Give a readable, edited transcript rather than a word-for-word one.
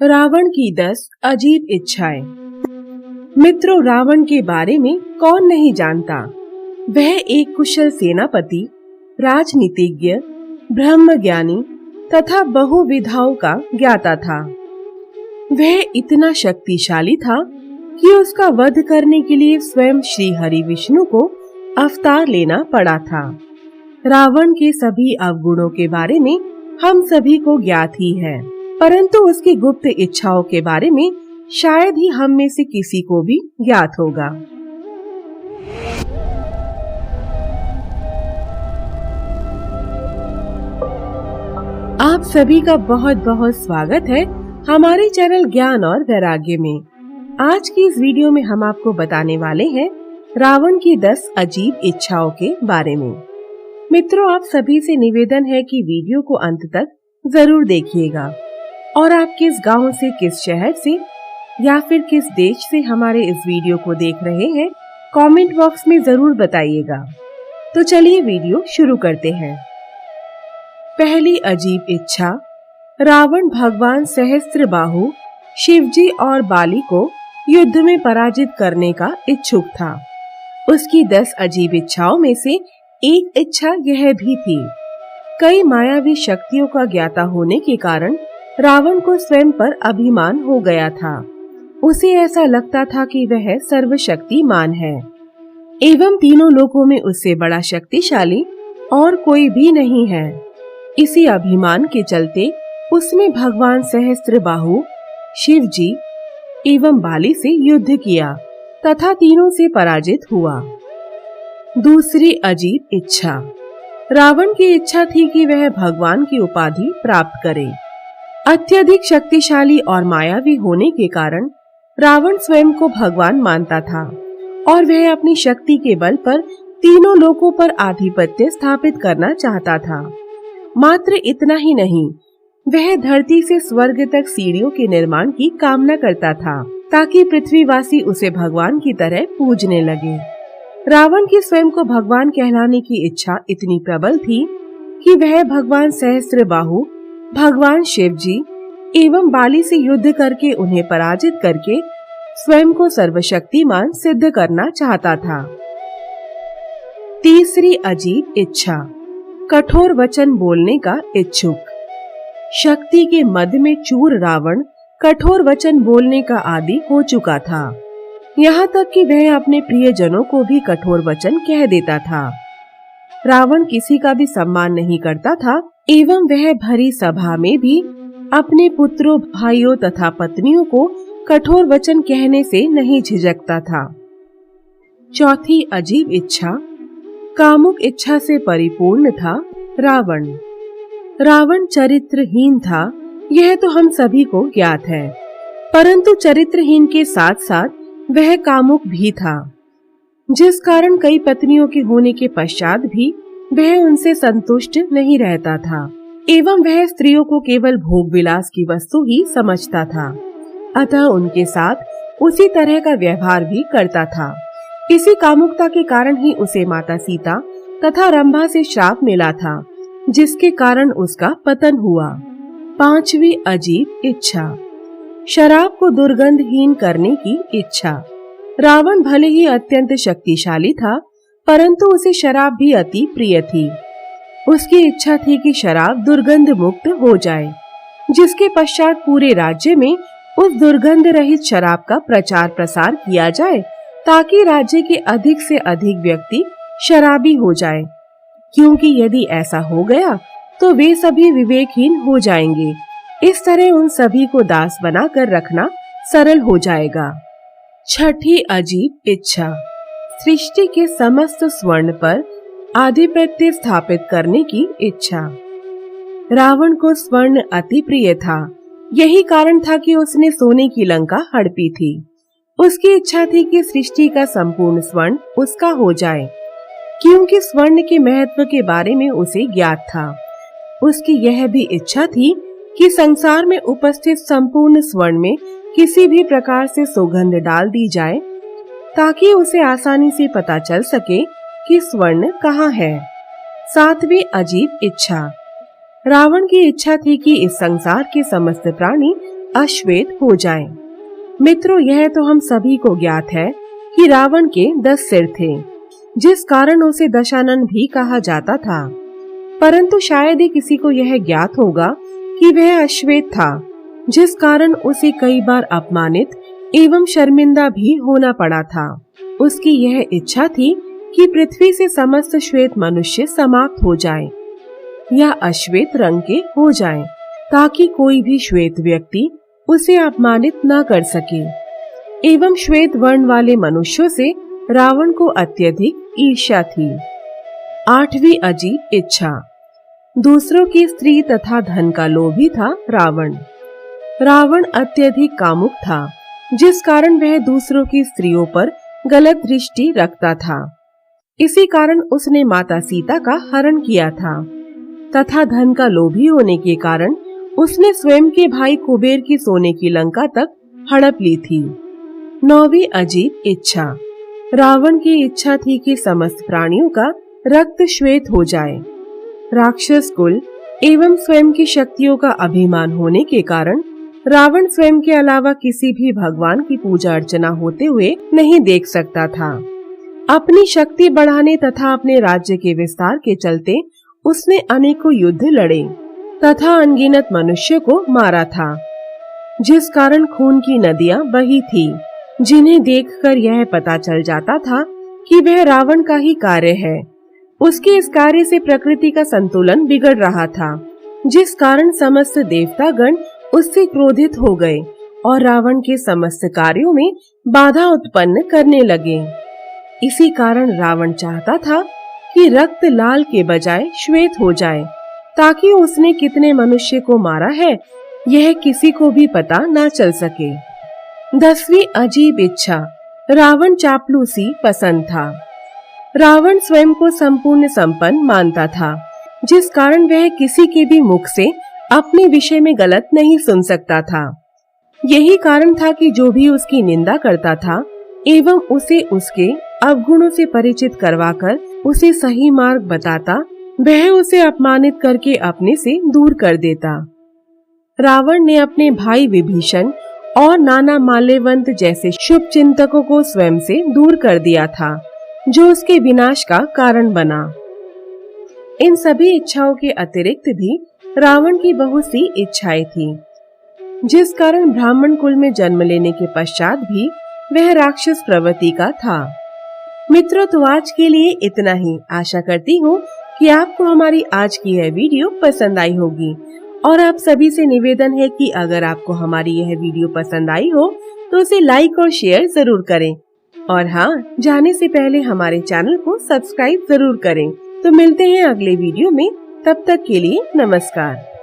रावण की 10 अजीब इच्छाएं। मित्रों, रावण के बारे में कौन नहीं जानता। वह एक कुशल सेनापति, राजनीतिज्ञ, ब्रह्मज्ञानी तथा बहुविधाओं का ज्ञाता था। वह इतना शक्तिशाली था कि उसका वध करने के लिए स्वयं श्री हरि विष्णु को अवतार लेना पड़ा था। रावण के सभी अवगुणों के बारे में हम सभी को ज्ञात ही है, परंतु उसकी गुप्त इच्छाओं के बारे में शायद ही हम में से किसी को भी ज्ञात होगा। आप सभी का बहुत बहुत स्वागत है हमारे चैनल ज्ञान और वैराग्य में। आज की इस वीडियो में हम आपको बताने वाले हैं रावण की 10 अजीब इच्छाओं के बारे में। मित्रों, आप सभी से निवेदन है कि वीडियो को अंत तक जरूर देखिएगा और आप किस गांव से, किस शहर से या फिर किस देश से हमारे इस वीडियो को देख रहे हैं, कमेंट बॉक्स में जरूर बताइएगा। तो चलिए वीडियो शुरू करते हैं। पहली अजीब इच्छा। रावण भगवान सहस्त्रबाहु शिवजी और बाली को युद्ध में पराजित करने का इच्छुक था। उसकी 10 अजीब इच्छाओं में से एक इच्छा यह भी थी। कई मायावी शक्तियों का ज्ञाता होने के कारण रावण को स्वयं पर अभिमान हो गया था। उसे ऐसा लगता था कि वह सर्वशक्तिमान है एवं तीनों लोकों में उससे बड़ा शक्तिशाली और कोई भी नहीं है। इसी अभिमान के चलते उसने भगवान सहस्त्रबाहु, शिवजी एवं बाली से युद्ध किया तथा तीनों से पराजित हुआ। दूसरी अजीब इच्छा। रावण की इच्छा थी कि वह भगवान की उपाधि प्राप्त करे। अत्यधिक शक्तिशाली और मायावी होने के कारण रावण स्वयं को भगवान मानता था और वह अपनी शक्ति के बल पर तीनों लोकों पर आधिपत्य स्थापित करना चाहता था। मात्र इतना ही नहीं, वह धरती से स्वर्ग तक सीढ़ियों के निर्माण की कामना करता था ताकि पृथ्वीवासी उसे भगवान की तरह पूजने लगे। रावण की स्वयं को भगवान कहलाने की इच्छा इतनी प्रबल थी कि वह भगवान सहस्त्रबाहु, भगवान शिवजी एवं बाली से युद्ध करके उन्हें पराजित करके स्वयं को सर्वशक्तिमान सिद्ध करना चाहता था। तीसरी अजीब इच्छा। कठोर वचन बोलने का इच्छुक। शक्ति के मद में चूर रावण कठोर वचन बोलने का आदी हो चुका था। यहाँ तक कि वह अपने प्रियजनों को भी कठोर वचन कह देता था। रावण किसी का भी सम्मान नहीं करता था एवं वह भरी सभा में भी अपने पुत्रों, भाइयों तथा पत्नियों को कठोर वचन कहने से नहीं झिझकता था। चौथी अजीब इच्छा। कामुक इच्छा से परिपूर्ण था रावण। रावण चरित्रहीन था, यह तो हम सभी को ज्ञात है, परंतु चरित्रहीन के साथ साथ वह कामुक भी था, जिस कारण कई पत्नियों के होने के पश्चात भी वह उनसे संतुष्ट नहीं रहता था एवं वह स्त्रियों को केवल भोग विलास की वस्तु ही समझता था, अतः उनके साथ उसी तरह का व्यवहार भी करता था। इसी कामुकता के कारण ही उसे माता सीता तथा रंभा से श्राप मिला था, जिसके कारण उसका पतन हुआ। पांचवी अजीब इच्छा। शराब को दुर्गंधहीन करने की इच्छा। रावण भले ही अत्यंत शक्तिशाली था, परंतु उसे शराब भी अति प्रिय थी। उसकी इच्छा थी कि शराब दुर्गंध मुक्त हो जाए, जिसके पश्चात पूरे राज्य में उस दुर्गंध रहित शराब का प्रचार प्रसार किया जाए ताकि राज्य के अधिक से अधिक व्यक्ति शराबी हो जाए, क्योंकि यदि ऐसा हो गया तो वे सभी विवेकहीन हो जाएंगे। इस तरह उन सभी को दास बनाकर रखना सरल हो जाएगा। छठी अजीब इच्छा। सृष्टि के समस्त स्वर्ण पर आधिपत्य स्थापित करने की इच्छा। रावण को स्वर्ण अति प्रिय था, यही कारण था कि उसने सोने की लंका हड़पी थी। उसकी इच्छा थी कि सृष्टि का संपूर्ण स्वर्ण उसका हो जाए, क्योंकि स्वर्ण के महत्व के बारे में उसे ज्ञात था। उसकी यह भी इच्छा थी कि संसार में उपस्थित संपूर्ण स्वर्ण में किसी भी प्रकार से सुगंध डाल दी जाए ताकि उसे आसानी से पता चल सके कि स्वर्ण कहाँ है। सातवीं अजीब इच्छा। रावण की इच्छा थी कि इस संसार के समस्त प्राणी अश्वेत हो जाएं। मित्रों, यह तो हम सभी को ज्ञात है कि रावण के 10 सिर थे, जिस कारण उसे दशानन भी कहा जाता था। परंतु शायद ही किसी को यह ज्ञात होगा कि वह अश्वेत था, जिस कारण उसे कई बार अपमानित एवं शर्मिंदा भी होना पड़ा था। उसकी यह इच्छा थी कि पृथ्वी से समस्त श्वेत मनुष्य समाप्त हो जाए या अश्वेत रंग के हो जाएं, ताकि कोई भी श्वेत व्यक्ति उसे अपमानित न कर सके। एवं श्वेत वर्ण वाले मनुष्यों से रावण को अत्यधिक ईर्ष्या थी। 8वीं अजीब इच्छा। दूसरों की स्त्री तथा धन का लोभी था रावण। रावण अत्यधिक कामुक था, जिस कारण वह दूसरों की स्त्रियों पर गलत दृष्टि रखता था। इसी कारण उसने माता सीता का हरण किया था तथा धन का लोभी होने के कारण उसने स्वयं के भाई कुबेर की सोने की लंका तक हड़प ली थी। 9वीं अजीब इच्छा। रावण की इच्छा थी कि समस्त प्राणियों का रक्त श्वेत हो जाए। राक्षस कुल एवं स्वयं की शक्तियों का अभिमान होने के कारण रावण स्वयं के अलावा किसी भी भगवान की पूजा अर्चना होते हुए नहीं देख सकता था। अपनी शक्ति बढ़ाने तथा अपने राज्य के विस्तार के चलते उसने अनेकों युद्ध लड़े तथा अनगिनत मनुष्य को मारा था, जिस कारण खून की नदियां बही थी, जिन्हें देखकर यह पता चल जाता था कि वह रावण का ही कार्य है। उसके इस कार्य से प्रकृति का संतुलन बिगड़ रहा था, जिस कारण समस्त देवतागण उससे क्रोधित हो गए और रावण के समस्त कार्यों में बाधा उत्पन्न करने लगे। इसी कारण रावण चाहता था कि रक्त लाल के बजाय श्वेत हो जाए, ताकि उसने कितने मनुष्य को मारा है यह किसी को भी पता न चल सके। 10वीं अजीब इच्छा। रावण चापलूसी पसंद था। रावण स्वयं को संपूर्ण संपन्न मानता था, जिस कारण वह किसी के भी मुख से अपने विषय में गलत नहीं सुन सकता था। यही कारण था कि जो भी उसकी निंदा करता था एवं उसे उसके अवगुणों से परिचित करवाकर उसे सही मार्ग बताता, वह उसे अपमानित करके अपने से दूर कर देता। रावण ने अपने भाई विभीषण और नाना माल्यवंत जैसे शुभ चिंतकों को स्वयं से दूर कर दिया था, जो उसके विनाश का कारण बना। इन सभी इच्छाओं के अतिरिक्त भी रावण की बहुत सी इच्छाएं थी, जिस कारण ब्राह्मण कुल में जन्म लेने के पश्चात भी वह राक्षस प्रवृत्ति का था। मित्रों, तो आज के लिए इतना ही। आशा करती हूँ कि आपको हमारी आज की यह वीडियो पसंद आई होगी और आप सभी से निवेदन है कि अगर आपको हमारी यह वीडियो पसंद आई हो तो उसे लाइक और शेयर जरूर करें। और हाँ, जाने से पहले हमारे चैनल को सब्सक्राइब जरूर करें। तो मिलते हैं अगले वीडियो में, तब तक के लिए नमस्कार।